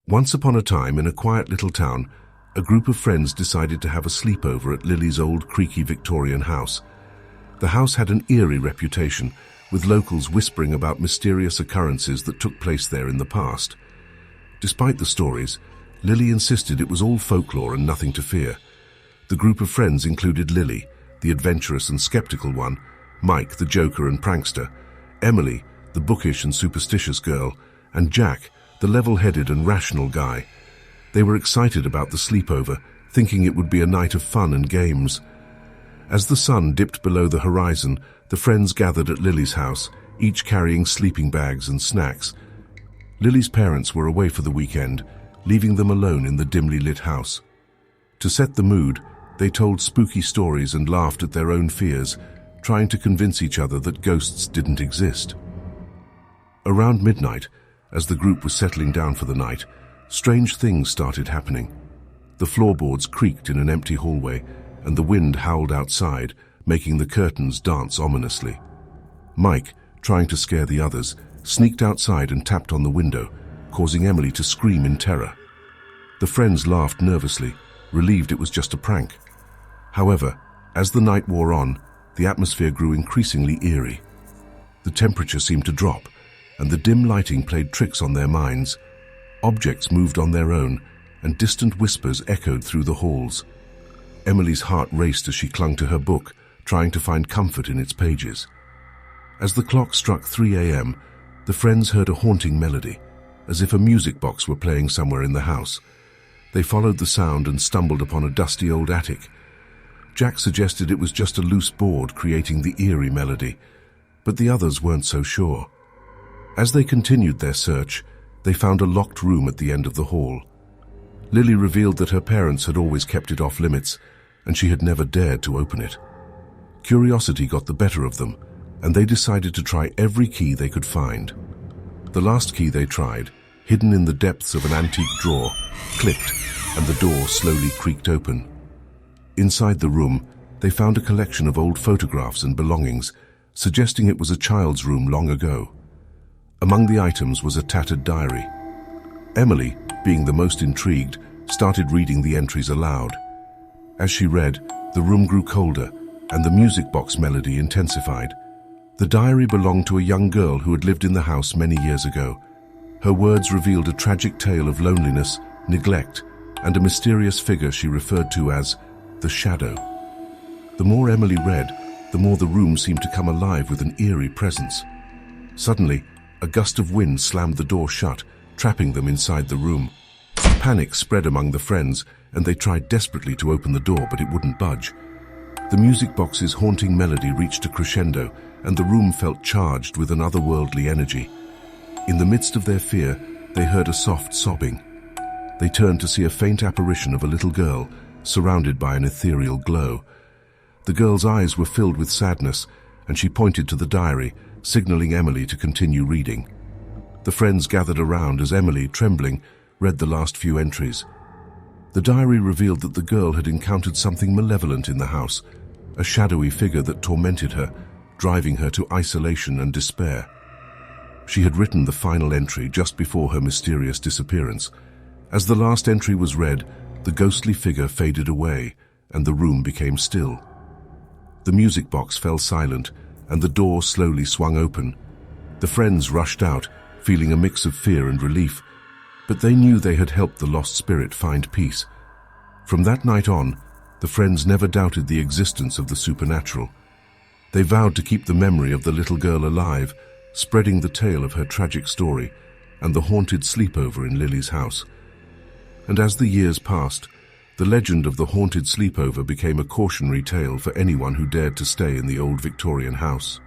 Once upon a time, in a quiet little town, a group of friends decided to have a sleepover at Lily's old creaky Victorian house. The house had an eerie reputation, with locals whispering about mysterious occurrences that took place there in the past. Despite the stories, Lily insisted it was all folklore and nothing to fear. The group of friends included Lily, the adventurous and skeptical one, Mike, the joker and prankster, Emily, the bookish and superstitious girl, and Jack, the level-headed and rational guy. They were excited about the sleepover, thinking it would be a night of fun and games. As the sun dipped below the horizon, the friends gathered at Lily's house, each carrying sleeping bags and snacks. Lily's parents were away for the weekend, leaving them alone in the dimly lit house. To set the mood, they told spooky stories and laughed at their own fears, trying to convince each other that ghosts didn't exist. Around midnight, as the group was settling down for the night, strange things started happening. The floorboards creaked in an empty hallway, and the wind howled outside, making the curtains dance ominously. Mike, trying to scare the others, sneaked outside and tapped on the window, causing Emily to scream in terror. The friends laughed nervously, relieved it was just a prank. However, as the night wore on, the atmosphere grew increasingly eerie. The temperature seemed to drop, and the dim lighting played tricks on their minds. Objects moved on their own, and distant whispers echoed through the halls. Emily's heart raced as she clung to her book, trying to find comfort in its pages. As the clock struck 3 a.m., the friends heard a haunting melody, as if a music box were playing somewhere in the house. They followed the sound and stumbled upon a dusty old attic. Jack suggested it was just a loose board creating the eerie melody, but the others weren't so sure. As they continued their search, they found a locked room at the end of the hall. Lily revealed that her parents had always kept it off limits, and she had never dared to open it. Curiosity got the better of them, and they decided to try every key they could find. The last key they tried, hidden in the depths of an antique drawer, clicked, and the door slowly creaked open. Inside the room, they found a collection of old photographs and belongings, suggesting it was a child's room long ago. Among the items was a tattered diary. Emily, being the most intrigued, started reading the entries aloud. As she read, the room grew colder, and the music box melody intensified. The diary belonged to a young girl who had lived in the house many years ago. Her words revealed a tragic tale of loneliness, neglect, and a mysterious figure she referred to as the Shadow. The more Emily read, the more the room seemed to come alive with an eerie presence. Suddenly, a gust of wind slammed the door shut, trapping them inside the room. Panic spread among the friends, and they tried desperately to open the door, but it wouldn't budge. The music box's haunting melody reached a crescendo, and the room felt charged with an otherworldly energy. In the midst of their fear, they heard a soft sobbing. They turned to see a faint apparition of a little girl, surrounded by an ethereal glow. The girl's eyes were filled with sadness, and she pointed to the diary, signaling Emily to continue reading. The friends gathered around as Emily, trembling, read the last few entries. The diary revealed that the girl had encountered something malevolent in the house, a shadowy figure that tormented her, driving her to isolation and despair. She had written the final entry just before her mysterious disappearance. As the last entry was read, the ghostly figure faded away, and the room became still. The music box fell silent, and the door slowly swung open. The friends rushed out, feeling a mix of fear and relief, but they knew they had helped the lost spirit find peace. From that night on, the friends never doubted the existence of the supernatural. They vowed to keep the memory of the little girl alive, spreading the tale of her tragic story and the haunted sleepover in Lily's house. And as the years passed, the legend of the haunted sleepover became a cautionary tale for anyone who dared to stay in the old Victorian house.